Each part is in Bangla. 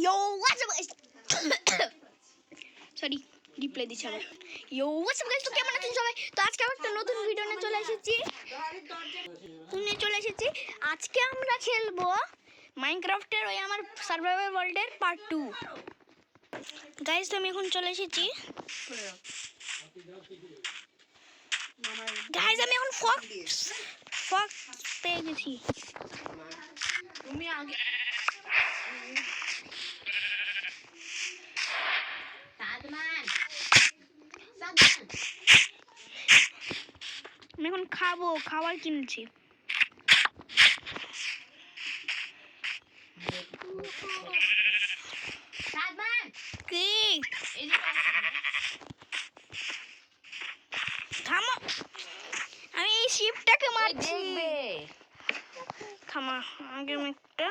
Yo, what's up guys? Sorry replay দিছি আবার। Yo, what's up guys? তো কেমন আছেন সবাই? তো আজকে আবার একটা নতুন ভিডিও নিয়ে চলে এসেছি। আজকে আমরা খেলবো মাইনক্রাফটের ওই আমার সার্ভাইভাল ওয়ার্ল্ডের পার্ট 2। গাইস আমি এখন চলে এসেছি। গাইস আমি এখন ফক্স পেয়ে গেছি। তুমি আগে আমি এখন খাবার কিনছি। কি থামো, আমি এই শিপটাকে মারছি। থামা আগে একটা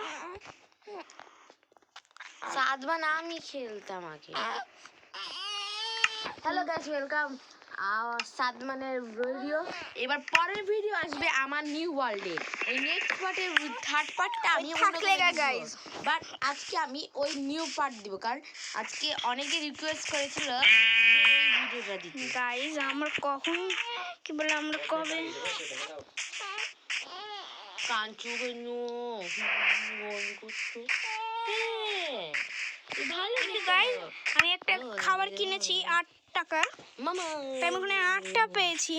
সাদমান আমি খেলতাম আগে। হ্যালো গাইস, ওয়েলকাম সাদমানের ভিডিও। এবার পরের ভিডিও আসবে আমার নিউ ওয়ার্ল্ডে। ওই নেক্সট পার্টের থার্ড পার্টটা আমি থাকলেগা গাইস, বাট আজকে আমি ওই নিউ পার্ট দিব, কারণ আজকে অনেকে রিকোয়েস্ট করেছিল এই ভিডিওটা দিতে। গাইস আমার কখন কি বলে আমরা কবে কাঞ্চু গনু করছো ভালো গাইস। আমি একটা খাবার কিনেছি 8 টাকার, মামা। তাই আমি ওখানে 8টা পেয়েছি।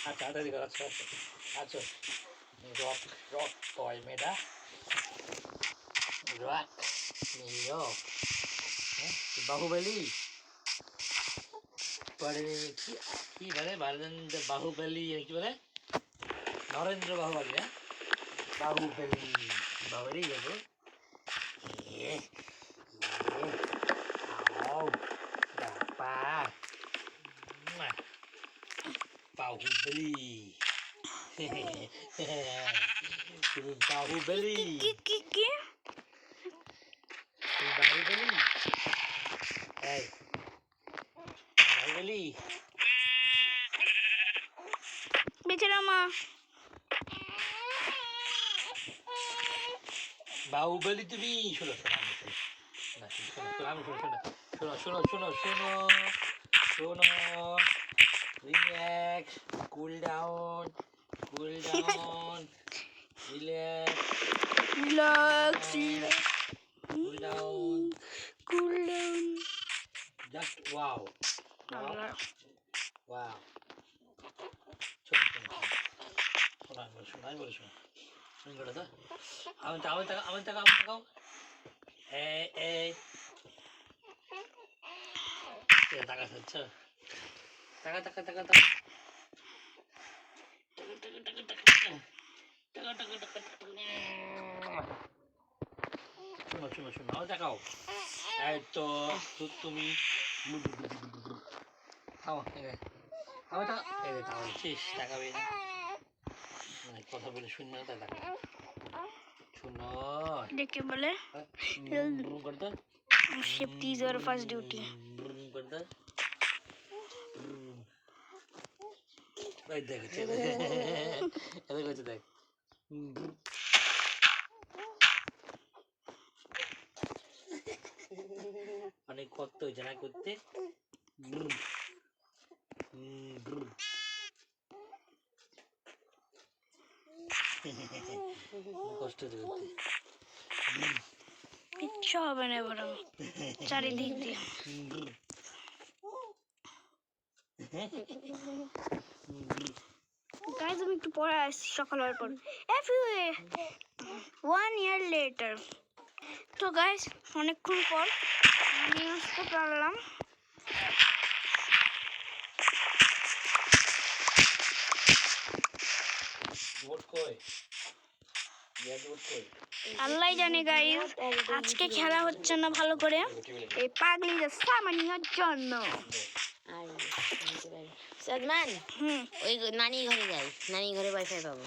আচ্ছা আচ্ছা rock toy meda rock yo bahubali পরে কি বলে বালন্দ বাহুবলী কি বলে নরেন্দ্র বাহুবলী না বাহুবলী যাবো বাহুবলী বাহুবলী কি বাহুবলী এই বাহুবলী বেচারা মা। বাহুবলী তুমি শোনো relax cool down relax cool down just wow শোনাই বলে শোনা শুনি করে তো আমি তাকাও এই টাকা হচ্ছে টাকা শোনো আমার তাকাও। এই তো তুমি তাকাবে না, কথা বলে শুনবে না, তাই টাকা শুনো দেখে বলে করতে shift is your first duty. করতে দেখ অনেক কষ্ট হয়েছে না করতে, কষ্ট হচ্ছে করতে। কিচ্ছু হবে না এবার আমি চারিদিক দিয়ে। গাইজ আমি একটু পরে আসছি সকাল হওয়ার পর। One year later. তো গাইজ অনেকক্ষণ পর আমি আসতে পারলাম। আল্লাহ জানে গাইজ আজকে খেলা হচ্ছে না ভালো করে, এই পাগলিদের সামানিয়ার জন্য। সাদমান ওই নানি ঘরে যাই, নানি ঘরে ওয়াইফাই পাবো।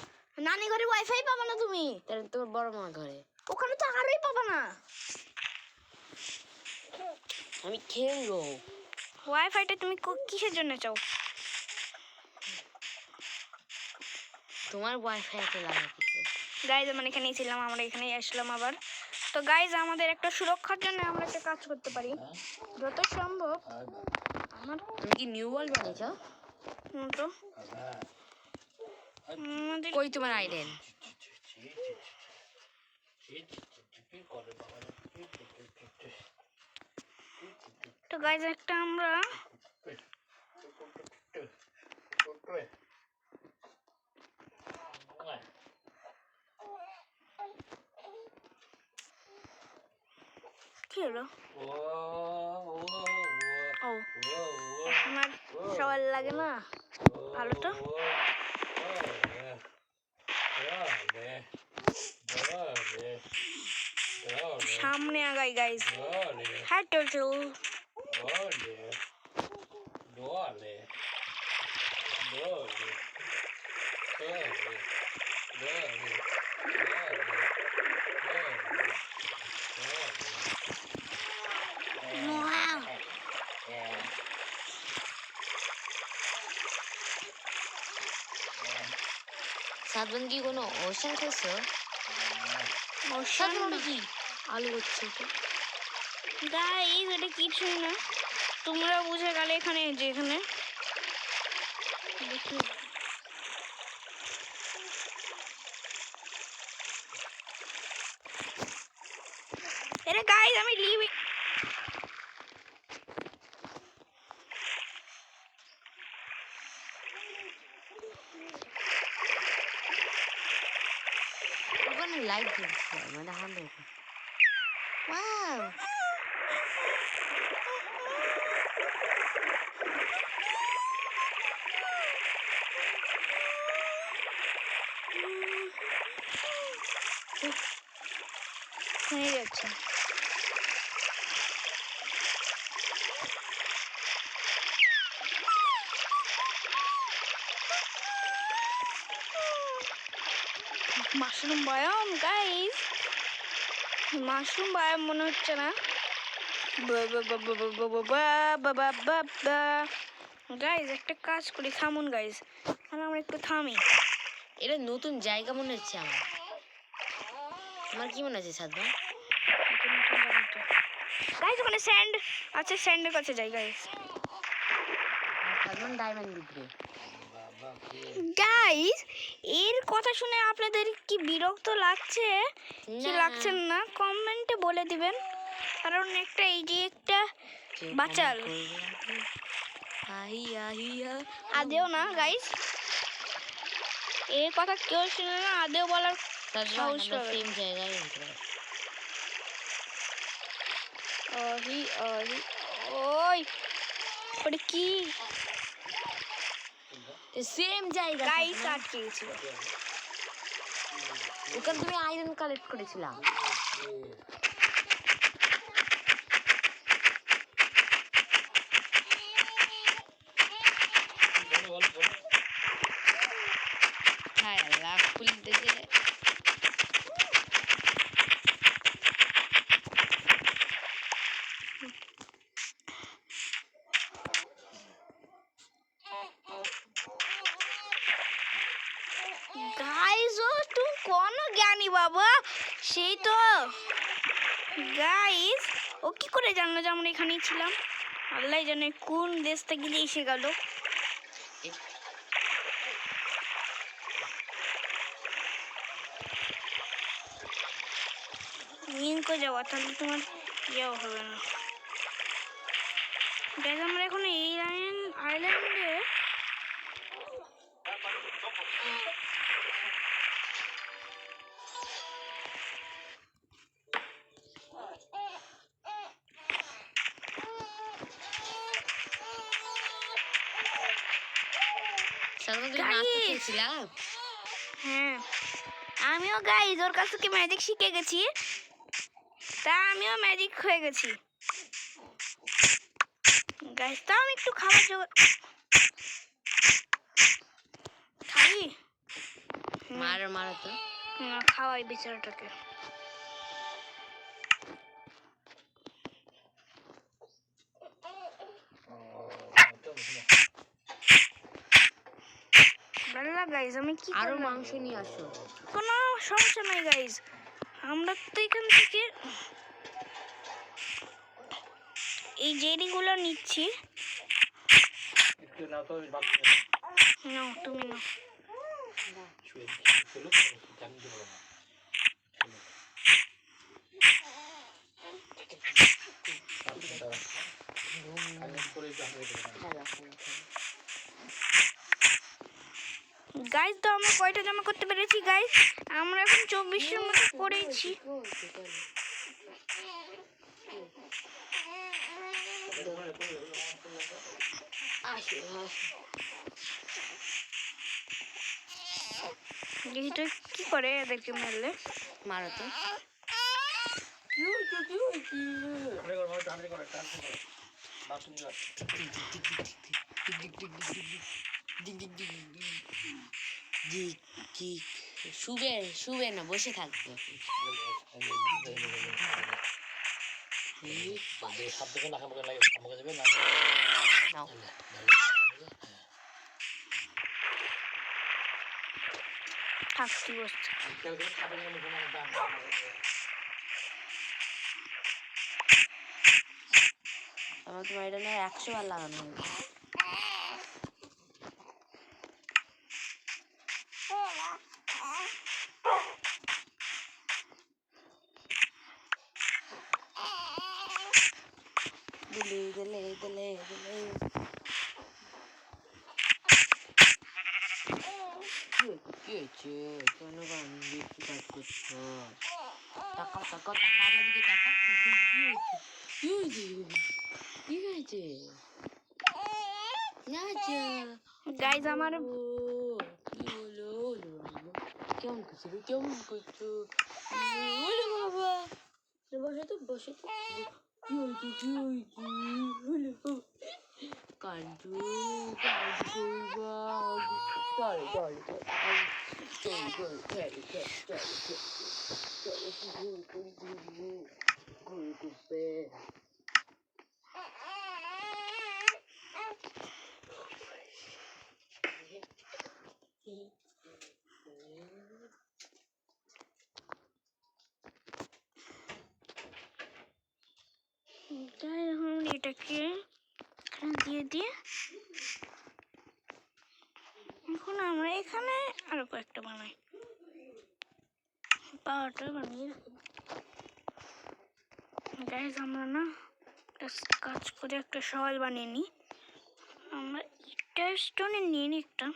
নানি ঘরে ওয়াইফাই পাবো না তুমি, তাহলে তোর বড় মা ঘরে ওখানে তো আরোই পাবো না। আমি খেলবো। ওয়াইফাইটা তুমি কিসের জন্য চাও? তোমার ওয়াইফাই তে লাগা কিছু গাইজ আমরা এখানেই ছিলাম, আমরা এখানেই আসলাম আবার। তো তো গাইজ আমাদের একটা সুরক্ষার জন্য আমরা একটা কাজ করতে পারি, হ্যাঁ? যত সম্ভব আর আমার তুমি কি নিউ ওয়ার্ল্ড বানিয়েছো? তো হ্যাঁ। আমাদের কই তোমার আইডেন? তো গাইজ একটা আমরা কি হলো? ও এখন আর সবার লাগে না, ভালো তো। সামনে আগাই গাইজ, হ্যাঁ টোটো সাদমান কি কোনো ওশান খেয়েছো? সাদমান ওটা কি আলু হচ্ছে ওটা? গাইজ এটা কিছুই না, তোমরা বুঝে গেলে এখানে যেখানে দেখি আরে গাইজ আমি লিভ ওখানে লাইট জ্বলছে মানে হামলে ওয়াও হয়ে যাচ্ছে। মাশরুম বায়াম গাইস, মাশরুম বায়াম মনে হচ্ছে না। গাইস একটা কাজ করি, থামুন গাইস, আমরা একটু থামি। এটা নতুন জায়গা মনে হচ্ছে আমার। আমার কি মনে হচ্ছে সাদমান? গাইস ওখানে স্যান্ড আছে, স্যান্ডের কাছে যাই গাইস। সাদমান ডায়মন্ড দিবে। গাইস এর কথা শুনে আপনাদের কি বিরক্ত লাগছে কি না। লাগছে না কমেন্টে বলে দিবেন, কারণ একটা এই যে একটা বাচাল আদেও না গাইস, এর কথা কেউ শুনে না, আদেও বলার সাহস পাবে না। সেম জায়গায় নিতে পারি। অহি অহি ওই ওটা কি সেম জায়গা গাইস সাদমান। আটকে গেছিল। ওখানে তুমি আয়রন কালেক্ট করেছিলাম। হায় আল্লাহ খুলতেছে। গাইস ও তুই কোন জ্ঞানী বাবা, সেই তো গাইস ও কি করে জানলো যে আমরা এখানেই ছিলাম? আল্লাহ জানে কোন দেশ থেকে যে এসে গেল। ইনকো যাওয়া, তাহলে তোমার ইয়েও হবে না। গাইস আমরা এখন এই আইল্যান্ডে সাদমান তুমি নাচতে Guys! চেয়েছিলাম। হ্যাঁ আমিও গাইস ওর কাছ থেকে ম্যাজিক শিখে গেছি, তা আমিও ম্যাজিক হয়ে গেছি গাইস। তা আমি একটু খাবার জোগাড় খাই, মারো তো। না খাওয়াই বেচারাটাকে। বললা গাইস আমি কি আরো করলাম? মাংস নিয়ে আসো। কোনো সমস্যা নাই গাইস, আমরা তো এখান থেকে এই জেরিগুলো নিচ্ছি। একটু নাও তো আমি বাকি নাও তুমি নাও। শুয়ে চলো জানি দেবো না গাইজ তো আমরা কয়টা জমা করতে পেরেছি গাইজ? আমরা এখন 24টার মতো করেছি। দেখি তো কি করে এদেরকে মারলে। মারো তো। শুবে শুবে না, বসে থাকবে। সব থেকে নাকা মুখে লাগে আমাকে দেবে না নাও। থাকছি বসছি। আমার তোমার এটা না 100 বার লাগানো হয়েছে। দিলে দিলে দিলে দিলে কি হয়েছে? কেন কান্দি? কি কাজ করছো? টাকা টাকা টাকা আমার দিকে টাকা। কি হয়েছে? কি হয়েছে? কি হয়েছে? গাইজ আমার কি হলো? কেমন করছো? কেমন করছো? ওলে বাবা, বসে তো বসে তো। কি হয়েছে? কি হয়েছে? ওলে বাবা, কান্দু কান্দু চল চল চল চল চল চল চল চল চল করবে। এখন এটাকে এখানে দিয়ে দিয়ে এখন আমরা এখানে আরো কয়েকটা বানাই। পাওয়ারটা বানিয়ে গাইজ আমরা না কাজ করে একটা সওয়াল বানিয়ে নিই। আমরা ইটা স্টোনে নিয়ে নিই একটা।